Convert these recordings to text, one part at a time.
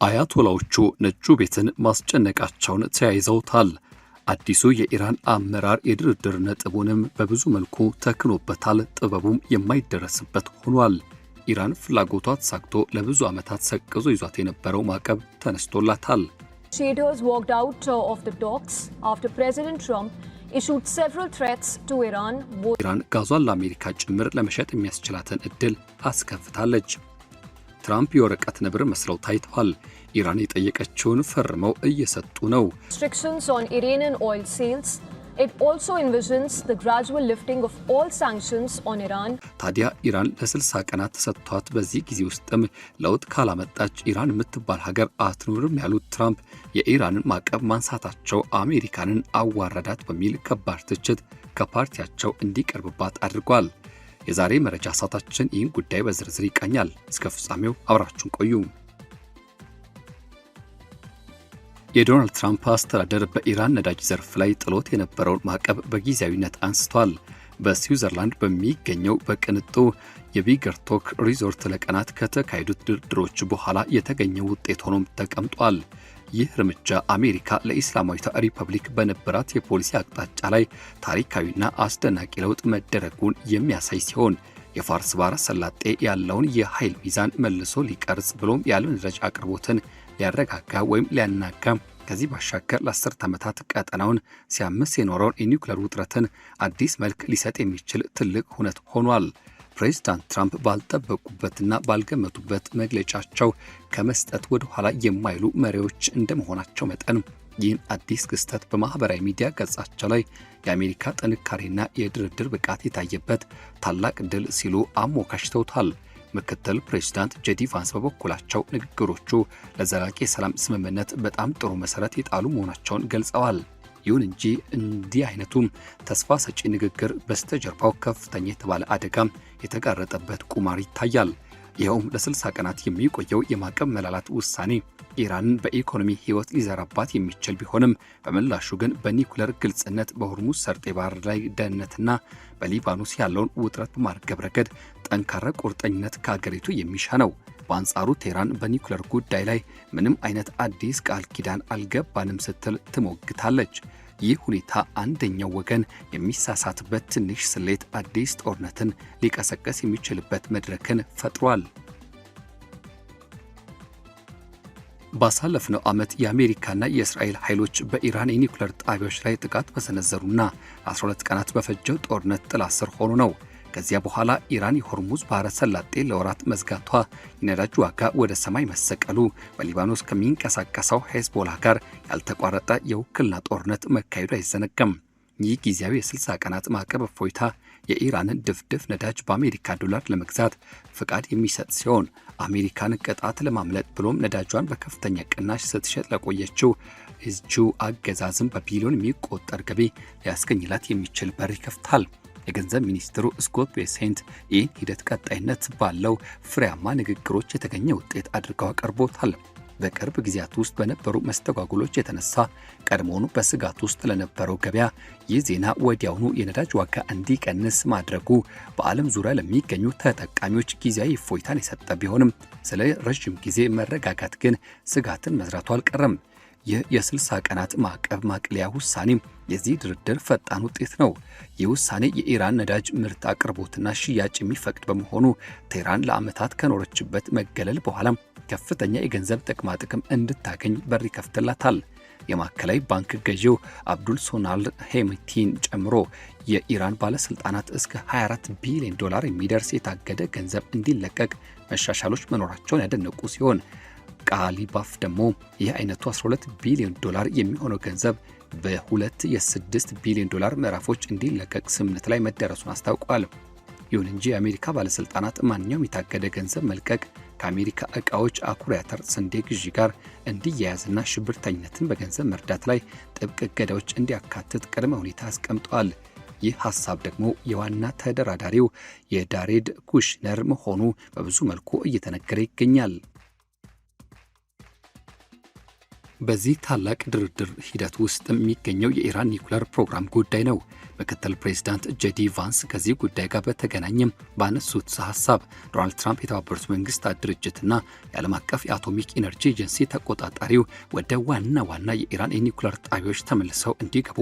አያቶላዎቹ ነጩ ቤትን ማስጨነቃቸውን ተያይዘውታል። አዲሱ የኢራን አመራር የድርድር ነጥቡንም በብዙ መልኩ ተክኖበታል። ጥበቡም የማይደረስበት ሆኗል። ኢራን ፍላጎቷ ተሳክቶ ለብዙ ዓመታት ሰቅዞ ይዟት የነበረው ማዕቀብ ተነስቶላታል። Traders walked out of the talks after President Trump issued several threats to Iran. ኢራን ጋዟን ለአሜሪካ ጭምር ለመሸጥ የሚያስችላትን እድል አስከፍታለች። ትራምፕ የወረቀት ነብር መስለው ታይተዋል። ኢራን የጠየቀችውን ፈርመው እየሰጡ ነው። Restrictions on Iranian oil sales. It also envisions the gradual lifting of all sanctions on Iran. ታዲያ ኢራን ለ60 ቀናት ተሰጥቷት በዚህ ጊዜ ውስጥም ለውጥ ካላመጣች ኢራን የምትባል ሀገር አትኖርም ያሉት ትራምፕ የኢራንን ማዕቀብ ማንሳታቸው አሜሪካንን አዋረዳት በሚል ከባድ ትችት ከፓርቲያቸው እንዲቀርብባት አድርጓል። የዛሬ መረጃ ሰዓታችን ይህን ጉዳይ በዝርዝር ይቃኛል። እስከ ፍጻሜው አብራችሁን ቆዩ። የዶናልድ ትራምፕ አስተዳደር በኢራን ነዳጅ ዘርፍ ላይ ጥሎት የነበረውን ማዕቀብ በጊዜያዊነት አንስቷል። በስዊዘርላንድ በሚገኘው በቅንጡ የቢገርቶክ ሪዞርት ለቀናት ከተካሄዱት ድርድሮች በኋላ የተገኘው ውጤት ሆኖም ተቀምጧል። ይህ እርምጃ አሜሪካ ለኢስላማዊቷ ሪፐብሊክ በነበራት የፖሊሲ አቅጣጫ ላይ ታሪካዊና አስደናቂ ለውጥ መደረጉን የሚያሳይ ሲሆን የፋርስ ባህረ ሰላጤ ያለውን የኃይል ሚዛን መልሶ ሊቀርጽ ብሎም የዓለም ነዳጅ አቅርቦትን ሊያረጋጋ ወይም ሊያናጋ ከዚህ ባሻገር ለ10 ዓመታት ቀጠናውን ሲያምስ የኖረውን የኒውክሌር ውጥረትን አዲስ መልክ ሊሰጥ የሚችል ትልቅ ሁነት ሆኗል። ፕሬዝዳንት ትራምፕ ባልጠበቁበትና ባልገመቱበት መግለጫቸው ከመስጠት ወደ ኋላ የማይሉ መሪዎች እንደመሆናቸው መጠን ይህን አዲስ ክስተት በማህበራዊ ሚዲያ ገጻቸው ላይ የአሜሪካ ጥንካሬና የድርድር ብቃት የታየበት ታላቅ ድል ሲሉ አሞካሽተውታል። ምክትል ፕሬዝዳንት ጄዲ ቫንስ በበኩላቸው ንግግሮቹ ለዘላቂ የሰላም ስምምነት በጣም ጥሩ መሰረት የጣሉ መሆናቸውን ገልጸዋል። ይሁን እንጂ እንዲህ አይነቱም ተስፋ ሰጪ ንግግር በስተጀርባው ከፍተኛ የተባለ አደጋም የተጋረጠበት ቁማር ይታያል። ይኸውም ለ60 ቀናት የሚቆየው የማዕቀብ መላላት ውሳኔ ኢራንን በኢኮኖሚ ህይወት ሊዘራባት የሚችል ቢሆንም በምላሹ ግን በኒውክሌር ግልጽነት፣ በሆርሙዝ ሰርጥ የባህር ላይ ደህንነትና በሊባኖስ ያለውን ውጥረት በማርገብ ረገድ ጠንካራ ቁርጠኝነት ከሀገሪቱ የሚሻ ነው። በአንጻሩ ቴህራን በኒውክሌር ጉዳይ ላይ ምንም አይነት አዲስ ቃል ኪዳን አልገባንም ስትል ትሞግታለች። ይህ ሁኔታ አንደኛው ወገን የሚሳሳትበት ትንሽ ስሌት አዲስ ጦርነትን ሊቀሰቀስ የሚችልበት መድረክን ፈጥሯል። ባሳለፍነው ዓመት የአሜሪካና የእስራኤል ኃይሎች በኢራን የኒውክሌር ጣቢያዎች ላይ ጥቃት በሰነዘሩና 12 ቀናት በፈጀው ጦርነት ጥላ ስር ሆኑ ነው። ከዚያ በኋላ ኢራን የሆርሙዝ ባህረ ሰላጤ ለወራት መዝጋቷ፣ የነዳጅ ዋጋ ወደ ሰማይ መሰቀሉ፣ በሊባኖስ ከሚንቀሳቀሰው ሄዝቦላ ጋር ያልተቋረጠ የውክልና ጦርነት መካሄዱ አይዘነጋም። ይህ ጊዜያዊ የ60 ቀናት ማዕቀብ እፎይታ የኢራንን ድፍድፍ ነዳጅ በአሜሪካ ዶላር ለመግዛት ፍቃድ የሚሰጥ ሲሆን አሜሪካን ቅጣት ለማምለጥ ብሎም ነዳጇን በከፍተኛ ቅናሽ ስትሸጥ ለቆየችው እጁ አገዛዝም በቢሊዮን የሚቆጠር ገቢ ሊያስገኝላት የሚችል በር ይከፍታል። የገንዘብ ሚኒስትሩ ስኮት ቤሴንት ይህን ሂደት ቀጣይነት ባለው ፍሬያማ ንግግሮች የተገኘ ውጤት አድርገው አቀርቦታል። በቅርብ ጊዜያት ውስጥ በነበሩ መስተጓጉሎች የተነሳ ቀድሞውኑ በስጋት ውስጥ ለነበረው ገበያ ይህ ዜና ወዲያውኑ የነዳጅ ዋጋ እንዲቀንስ ማድረጉ በዓለም ዙሪያ ለሚገኙ ተጠቃሚዎች ጊዜያዊ እፎይታን የሰጠ ቢሆንም ስለ ረዥም ጊዜ መረጋጋት ግን ስጋትን መዝራቱ አልቀረም። ይህ የ60 ቀናት ማዕቀብ ማቅለያ ውሳኔ የዚህ ድርድር ፈጣን ውጤት ነው። ይህ ውሳኔ የኢራን ነዳጅ ምርት አቅርቦትና ሽያጭ የሚፈቅድ በመሆኑ ቴህራን ለዓመታት ከኖረችበት መገለል በኋላም ከፍተኛ የገንዘብ ጥቅማ ጥቅም እንድታገኝ በር ይከፍትላታል። የማዕከላዊ ባንክ ገዢው አብዱል ሶናል ሄምቲን ጨምሮ የኢራን ባለስልጣናት እስከ 24 ቢሊዮን ዶላር የሚደርስ የታገደ ገንዘብ እንዲለቀቅ መሻሻሎች መኖራቸውን ያደነቁ ሲሆን ቃሊባፍ ደግሞ ይህ አይነቱ 12 ቢሊዮን ዶላር የሚሆነው ገንዘብ በሁለት የ6 ቢሊዮን ዶላር ምዕራፎች እንዲለቀቅ ስምምነት ላይ መደረሱን አስታውቋል። ይሁን እንጂ የአሜሪካ ባለስልጣናት ማንኛውም የታገደ ገንዘብ መልቀቅ ከአሜሪካ ዕቃዎች፣ አኩሪ አተር፣ ስንዴ ግዢ ጋር እንዲያያዝና ሽብርተኝነትን በገንዘብ መርዳት ላይ ጥብቅ እገዳዎች እንዲያካትት ቅድመ ሁኔታ አስቀምጧል። ይህ ሐሳብ ደግሞ የዋና ተደራዳሪው የዳሬድ ኩሽነር መሆኑ በብዙ መልኩ እየተነገረ ይገኛል። በዚህ ታላቅ ድርድር ሂደት ውስጥ የሚገኘው የኢራን ኒውክሌር ፕሮግራም ጉዳይ ነው። ምክትል ፕሬዚዳንት ጄዲ ቫንስ ከዚህ ጉዳይ ጋር በተገናኘም ባነሱት ሐሳብ ዶናልድ ትራምፕ የተባበሩት መንግስታት ድርጅትና የዓለም አቀፍ የአቶሚክ ኢነርጂ ኤጀንሲ ተቆጣጣሪው ወደ ዋና የኢራን የኒውክሌር ጣቢያዎች ተመልሰው እንዲገቡ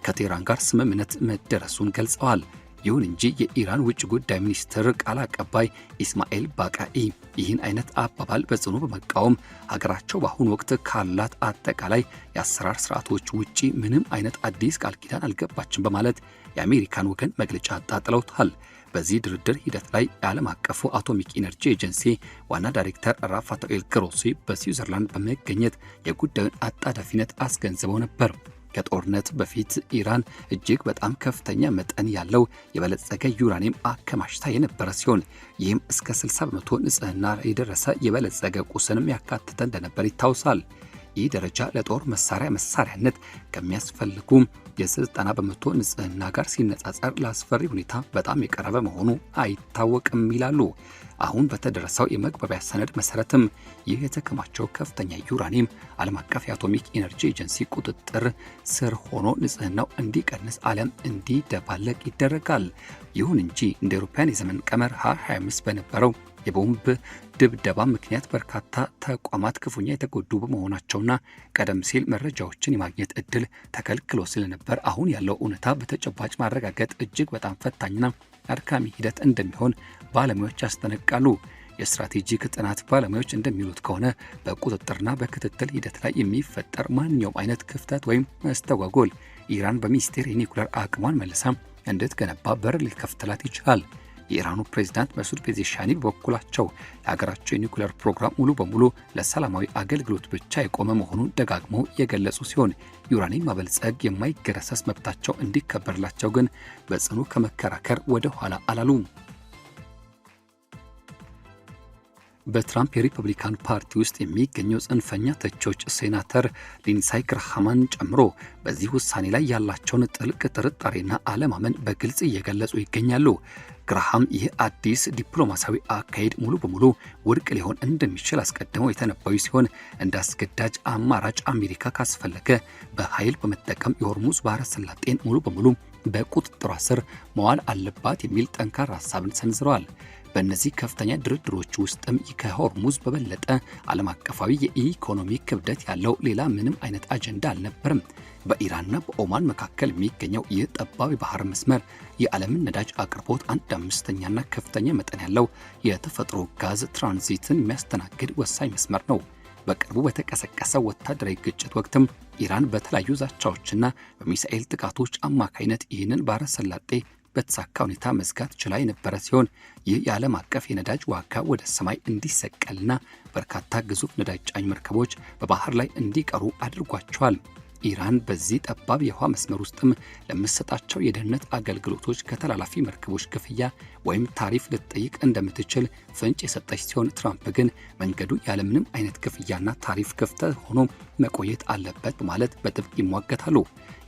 ከቴህራን ጋር ስምምነት መደረሱን ገልጸዋል። ይሁን እንጂ የኢራን ውጭ ጉዳይ ሚኒስትር ቃል አቀባይ ኢስማኤል ባቃኢ ይህን አይነት አባባል በጽኑ በመቃወም ሀገራቸው በአሁኑ ወቅት ካላት አጠቃላይ የአሰራር ስርዓቶች ውጪ ምንም አይነት አዲስ ቃል ኪዳን አልገባችም በማለት የአሜሪካን ወገን መግለጫ አጣጥለውታል። በዚህ ድርድር ሂደት ላይ የዓለም አቀፉ አቶሚክ ኢነርጂ ኤጀንሲ ዋና ዳይሬክተር ራፋኤል ግሮሲ በስዊዘርላንድ በመገኘት የጉዳዩን አጣዳፊነት አስገንዝበው ነበር። ከጦርነት በፊት ኢራን እጅግ በጣም ከፍተኛ መጠን ያለው የበለጸገ ዩራኒየም አከማችታ የነበረ ሲሆን ይህም እስከ 60% ንጽህና የደረሰ የበለጸገ ቁስንም ያካተተ እንደነበር ይታወሳል። ይህ ደረጃ ለጦር መሳሪያነት ከሚያስፈልጉ የ90% ንጽህና ጋር ሲነጻጸር ለአስፈሪ ሁኔታ በጣም የቀረበ መሆኑ አይታወቅም ይላሉ። አሁን በተደረሰው የመግባቢያ ሰነድ መሰረትም ይህ የተከማቸው ከፍተኛ ዩራኒየም ዓለም አቀፍ የአቶሚክ ኢነርጂ ኤጀንሲ ቁጥጥር ስር ሆኖ ንጽህናው እንዲቀንስ አሊያም እንዲደባለቅ ይደረጋል። ይሁን እንጂ እንደ አውሮፓውያን የዘመን ቀመር 2025 በነበረው የቦምብ ድብደባ ምክንያት በርካታ ተቋማት ክፉኛ የተጎዱ በመሆናቸውና ቀደም ሲል መረጃዎችን የማግኘት እድል ተከልክሎ ስለነበር አሁን ያለው እውነታ በተጨባጭ ማረጋገጥ እጅግ በጣም ፈታኝና አድካሚ ሂደት እንደሚሆን ባለሙያዎች ያስጠነቅቃሉ። የስትራቴጂክ ጥናት ባለሙያዎች እንደሚሉት ከሆነ በቁጥጥርና በክትትል ሂደት ላይ የሚፈጠር ማንኛውም አይነት ክፍተት ወይም መስተጓጎል ኢራን በሚስጥር የኒውክሌር አቅሟን መልሳ እንድትገነባ በር ሊከፍትላት ይችላል። የኢራኑ ፕሬዝዳንት መሱድ ፔዜሽኪያን በበኩላቸው የሀገራቸው የኒውክሌር ፕሮግራም ሙሉ በሙሉ ለሰላማዊ አገልግሎት ብቻ የቆመ መሆኑን ደጋግመው የገለጹ ሲሆን ዩራኒየም ማበልጸግ የማይገረሰስ መብታቸው እንዲከበርላቸው ግን በጽኑ ከመከራከር ወደ ኋላ አላሉም። በትራምፕ የሪፐብሊካን ፓርቲ ውስጥ የሚገኘው ጽንፈኛ ተቾች ሴናተር ሊንሳይ ግርሃምን ጨምሮ በዚህ ውሳኔ ላይ ያላቸውን ጥልቅ ጥርጣሬና አለማመን በግልጽ እየገለጹ ይገኛሉ። ግርሃም ይህ አዲስ ዲፕሎማሲያዊ አካሄድ ሙሉ በሙሉ ውድቅ ሊሆን እንደሚችል አስቀድመው የተነበዩ ሲሆን እንደ አስገዳጅ አማራጭ አሜሪካ ካስፈለገ በኃይል በመጠቀም የሆርሙዝ ባህረ ሰላጤን ሙሉ በሙሉ በቁጥጥሯ ስር መዋል አለባት የሚል ጠንካራ ሐሳብን ሰንዝረዋል። በእነዚህ ከፍተኛ ድርድሮች ውስጥም ከሆርሙዝ በበለጠ ዓለም አቀፋዊ የኢኮኖሚ ክብደት ያለው ሌላ ምንም አይነት አጀንዳ አልነበረም። በኢራንና በኦማን መካከል የሚገኘው ይህ ጠባብ የባህር መስመር የዓለምን ነዳጅ አቅርቦት 1/5ኛና ከፍተኛ መጠን ያለው የተፈጥሮ ጋዝ ትራንዚትን የሚያስተናግድ ወሳኝ መስመር ነው። በቅርቡ በተቀሰቀሰው ወታደራዊ ግጭት ወቅትም ኢራን በተለያዩ ዛቻዎችና በሚሳኤል ጥቃቶች አማካይነት ይህንን ባህረ ሰላጤ በተሳካ ሁኔታ መዝጋት ችላ የነበረ ሲሆን ይህ የዓለም አቀፍ የነዳጅ ዋጋ ወደ ሰማይ እንዲሰቀልና በርካታ ግዙፍ ነዳጅ ጫኝ መርከቦች በባህር ላይ እንዲቀሩ አድርጓቸዋል። ኢራን በዚህ ጠባብ የውሃ መስመር ውስጥም ለምትሰጣቸው የደህንነት አገልግሎቶች ከተላላፊ መርከቦች ክፍያ ወይም ታሪፍ ልትጠይቅ እንደምትችል ፍንጭ የሰጠች ሲሆን ትራምፕ ግን መንገዱ ያለምንም አይነት ክፍያና ታሪፍ ክፍት ሆኖ መቆየት አለበት በማለት በጥብቅ ይሟገታሉ።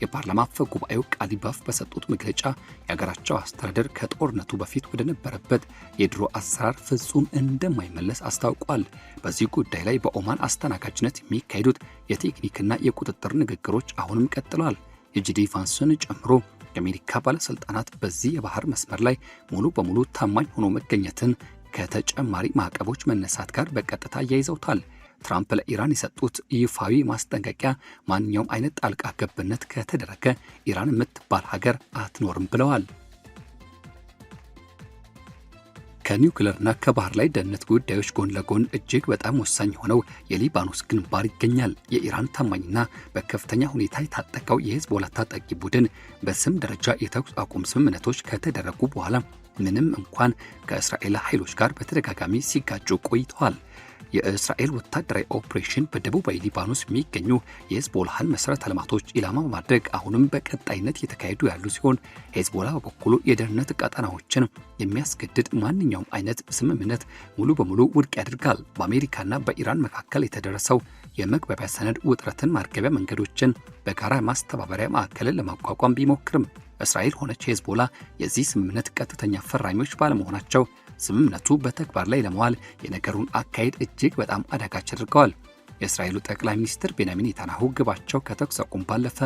የፓርላማ አፈ ጉባኤው ቃሊባፍ በሰጡት መግለጫ የሀገራቸው አስተዳደር ከጦርነቱ በፊት ወደ ነበረበት የድሮ አሰራር ፍጹም እንደማይመለስ አስታውቋል። በዚህ ጉዳይ ላይ በኦማን አስተናጋጅነት የሚካሄዱት የቴክኒክና የቁጥጥር ንግግሮች አሁንም ቀጥለዋል። የጄዲ ቫንስን ጨምሮ የአሜሪካ ባለስልጣናት በዚህ የባህር መስመር ላይ ሙሉ በሙሉ ታማኝ ሆኖ መገኘትን ከተጨማሪ ማዕቀቦች መነሳት ጋር በቀጥታ አያይዘውታል። ትራምፕ ለኢራን የሰጡት ይፋዊ ማስጠንቀቂያ ማንኛውም አይነት ጣልቃ ገብነት ከተደረገ ኢራን የምትባል ሀገር አትኖርም ብለዋል። ከኒውክሌርና ከባህር ላይ ደህንነት ጉዳዮች ጎን ለጎን እጅግ በጣም ወሳኝ ሆነው የሊባኖስ ግንባር ይገኛል። የኢራን ታማኝና በከፍተኛ ሁኔታ የታጠቀው የሂዝቦላ ታጣቂ ቡድን በስም ደረጃ የተኩስ አቁም ስምምነቶች ከተደረጉ በኋላ ምንም እንኳን ከእስራኤል ኃይሎች ጋር በተደጋጋሚ ሲጋጩ ቆይተዋል። የእስራኤል ወታደራዊ ኦፕሬሽን በደቡባዊ ሊባኖስ የሚገኙ የሂዝቦላህን መሰረተ ልማቶች ኢላማ በማድረግ አሁንም በቀጣይነት የተካሄዱ ያሉ ሲሆን ሂዝቦላ በበኩሉ የደህንነት ቀጠናዎችን የሚያስገድድ ማንኛውም አይነት ስምምነት ሙሉ በሙሉ ውድቅ ያደርጋል። በአሜሪካና በኢራን መካከል የተደረሰው የመግባቢያ ሰነድ ውጥረትን ማርገቢያ መንገዶችን በጋራ ማስተባበሪያ ማዕከልን ለማቋቋም ቢሞክርም እስራኤል ሆነች ሂዝቦላ የዚህ ስምምነት ቀጥተኛ ፈራሚዎች ባለመሆናቸው ስምምነቱ በተግባር ላይ ለመዋል የነገሩን አካሄድ እጅግ በጣም አዳጋች አድርገዋል። የእስራኤሉ ጠቅላይ ሚኒስትር ቤንያሚን ኔታንያሁ ግባቸው ከተኩስ አቁም ባለፈ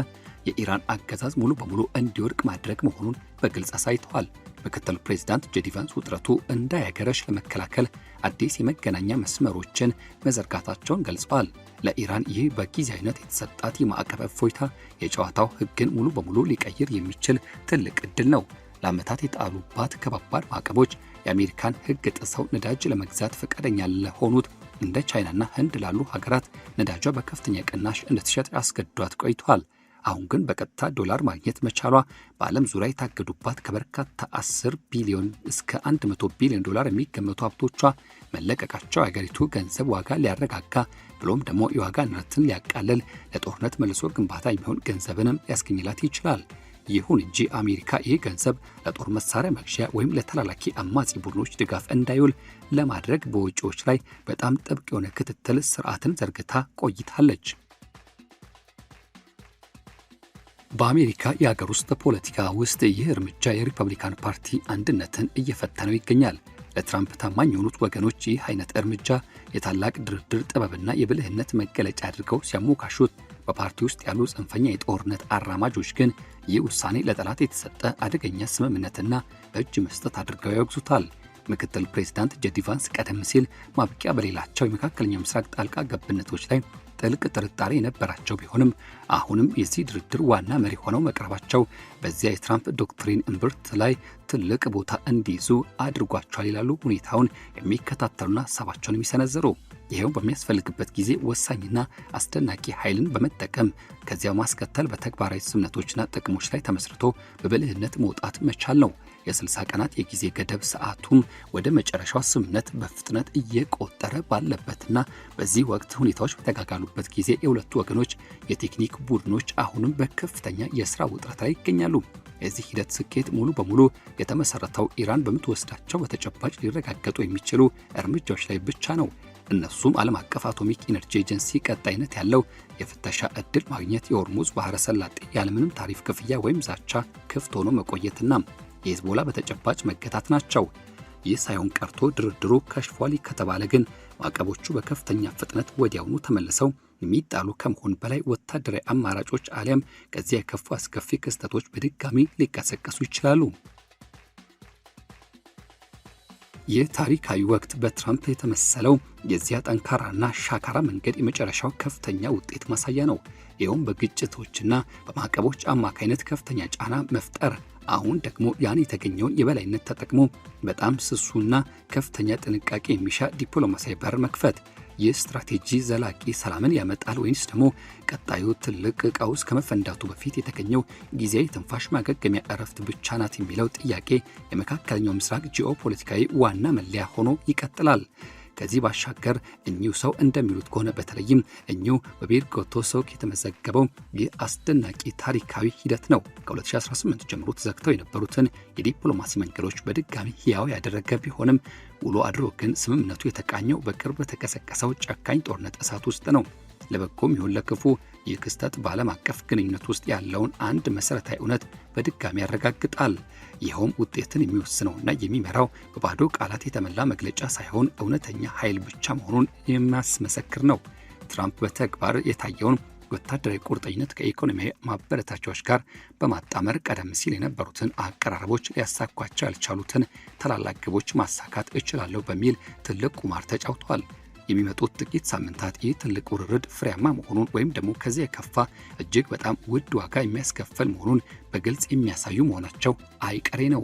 የኢራን አገዛዝ ሙሉ በሙሉ እንዲወድቅ ማድረግ መሆኑን በግልጽ አሳይተዋል። ምክትል ፕሬዝዳንት ጄዲ ቫንስ ውጥረቱ እንዳያገረሽ ለመከላከል አዲስ የመገናኛ መስመሮችን መዘርጋታቸውን ገልጸዋል። ለኢራን ይህ በጊዜያዊነት የተሰጣት የማዕቀብ እፎይታ የጨዋታው ሕግን ሙሉ በሙሉ ሊቀይር የሚችል ትልቅ ዕድል ነው። ለዓመታት የጣሉባት ከባባድ ማዕቀቦች የአሜሪካን ሕግ ጥሰው ነዳጅ ለመግዛት ፈቃደኛ ለሆኑት እንደ ቻይናና ህንድ ላሉ ሀገራት ነዳጇ በከፍተኛ ቅናሽ እንድትሸጥ ያስገድዷት ቆይቷል። አሁን ግን በቀጥታ ዶላር ማግኘት መቻሏ በዓለም ዙሪያ የታገዱባት ከበርካታ 10 ቢሊዮን እስከ 100 ቢሊዮን ዶላር የሚገመቱ ሀብቶቿ መለቀቃቸው የአገሪቱ ገንዘብ ዋጋ ሊያረጋጋ ብሎም ደግሞ የዋጋ ንረትን ሊያቃልል ለጦርነት መልሶ ግንባታ የሚሆን ገንዘብንም ሊያስገኝላት ይችላል። ይሁን እንጂ አሜሪካ ይህ ገንዘብ ለጦር መሳሪያ መግዣ ወይም ለተላላኪ አማጺ ቡድኖች ድጋፍ እንዳይውል ለማድረግ በውጪዎች ላይ በጣም ጥብቅ የሆነ ክትትል ስርዓትን ዘርግታ ቆይታለች። በአሜሪካ የሀገር ውስጥ ፖለቲካ ውስጥ ይህ እርምጃ የሪፐብሊካን ፓርቲ አንድነትን እየፈተነው ይገኛል። ለትራምፕ ታማኝ የሆኑት ወገኖች ይህ አይነት እርምጃ የታላቅ ድርድር ጥበብና የብልህነት መገለጫ አድርገው ሲያሞካሹት፣ በፓርቲ ውስጥ ያሉ ጽንፈኛ የጦርነት አራማጆች ግን ይህ ውሳኔ ለጠላት የተሰጠ አደገኛ ስምምነትና በእጅ መስጠት አድርገው ያወግዙታል። ምክትል ፕሬዝዳንት ጄዲ ቫንስ ቀደም ሲል ማብቂያ በሌላቸው የመካከለኛው ምስራቅ ጣልቃ ገብነቶች ላይ ጥልቅ ጥርጣሬ የነበራቸው ቢሆንም አሁንም የዚህ ድርድር ዋና መሪ ሆነው መቅረባቸው በዚያ የትራምፕ ዶክትሪን እምብርት ላይ ትልቅ ቦታ እንዲይዙ አድርጓቸዋል ይላሉ ሁኔታውን የሚከታተሉና ሀሳባቸውን የሚሰነዝሩ። ይሄው በሚያስፈልግበት ጊዜ ወሳኝና አስደናቂ ኃይልን በመጠቀም ከዚያው ማስከተል በተግባራዊ ስምምነቶችና ጥቅሞች ላይ ተመስርቶ በብልህነት መውጣት መቻል ነው። የ60 ቀናት የጊዜ ገደብ ሰዓቱም ወደ መጨረሻው ስምምነት በፍጥነት እየቆጠረ ባለበትና በዚህ ወቅት ሁኔታዎች በተጋጋሉበት ጊዜ የሁለቱ ወገኖች የቴክኒክ ቡድኖች አሁንም በከፍተኛ የሥራ ውጥረት ላይ ይገኛሉ። የዚህ ሂደት ስኬት ሙሉ በሙሉ የተመሰረተው ኢራን በምትወስዳቸው በተጨባጭ ሊረጋገጡ የሚችሉ እርምጃዎች ላይ ብቻ ነው። እነሱም ዓለም አቀፍ አቶሚክ ኢነርጂ ኤጀንሲ ቀጣይነት ያለው የፍተሻ ዕድል ማግኘት፣ የሆርሙዝ ባህረ ሰላጤ ያለምንም ታሪፍ ክፍያ ወይም ዛቻ ክፍት ሆኖ መቆየትና የሂዝቦላ በተጨባጭ መገታት ናቸው። ይህ ሳይሆን ቀርቶ ድርድሩ ከሽፏል ከተባለ ግን ማዕቀቦቹ በከፍተኛ ፍጥነት ወዲያውኑ ተመልሰው የሚጣሉ ከመሆን በላይ ወታደራዊ አማራጮች አሊያም ከዚያ የከፉ አስከፊ ክስተቶች በድጋሚ ሊቀሰቀሱ ይችላሉ። ይህ ታሪካዊ ወቅት በትራምፕ የተመሰለው የዚያ ጠንካራና ሻካራ መንገድ የመጨረሻው ከፍተኛ ውጤት ማሳያ ነው። ይኸውም በግጭቶችና በማዕቀቦች አማካይነት ከፍተኛ ጫና መፍጠር፣ አሁን ደግሞ ያን የተገኘውን የበላይነት ተጠቅሞ በጣም ስሱና ከፍተኛ ጥንቃቄ የሚሻ ዲፕሎማሲያዊ በር መክፈት። ይህ ስትራቴጂ ዘላቂ ሰላምን ያመጣል ወይንስ ደግሞ ቀጣዩ ትልቅ ቀውስ ከመፈንዳቱ በፊት የተገኘው ጊዜያዊ ትንፋሽ ማገገሚያ እረፍት ብቻ ናት የሚለው ጥያቄ የመካከለኛው ምስራቅ ጂኦፖለቲካዊ ዋና መለያ ሆኖ ይቀጥላል። ከዚህ ባሻገር እኚሁ ሰው እንደሚሉት ከሆነ በተለይም እኚሁ በቤርጎቶሶክ የተመዘገበው ይህ አስደናቂ ታሪካዊ ሂደት ነው። ከ2018 ጀምሮ ተዘግተው የነበሩትን የዲፕሎማሲ መንገዶች በድጋሚ ሕያው ያደረገ ቢሆንም ውሎ አድሮ ግን ስምምነቱ የተቃኘው በቅርብ በተቀሰቀሰው ጨካኝ ጦርነት እሳት ውስጥ ነው። ለበጎም ይሁን ለክፉ ይህ ክስተት በዓለም አቀፍ ግንኙነት ውስጥ ያለውን አንድ መሰረታዊ እውነት በድጋሚ ያረጋግጣል። ይኸውም ውጤትን የሚወስነውና የሚመራው በባዶ ቃላት የተሞላ መግለጫ ሳይሆን እውነተኛ ኃይል ብቻ መሆኑን የሚያስመሰክር ነው። ትራምፕ በተግባር የታየውን ወታደራዊ ቁርጠኝነት ከኢኮኖሚያዊ ማበረታቻዎች ጋር በማጣመር ቀደም ሲል የነበሩትን አቀራረቦች ሊያሳኳቸው ያልቻሉትን ታላላቅ ግቦች ማሳካት እችላለሁ በሚል ትልቅ ቁማር ተጫውተዋል። የሚመጡት ጥቂት ሳምንታት ይህ ትልቅ ውርርድ ፍሬያማ መሆኑን ወይም ደግሞ ከዚያ የከፋ እጅግ በጣም ውድ ዋጋ የሚያስከፍል መሆኑን በግልጽ የሚያሳዩ መሆናቸው አይቀሬ ነው።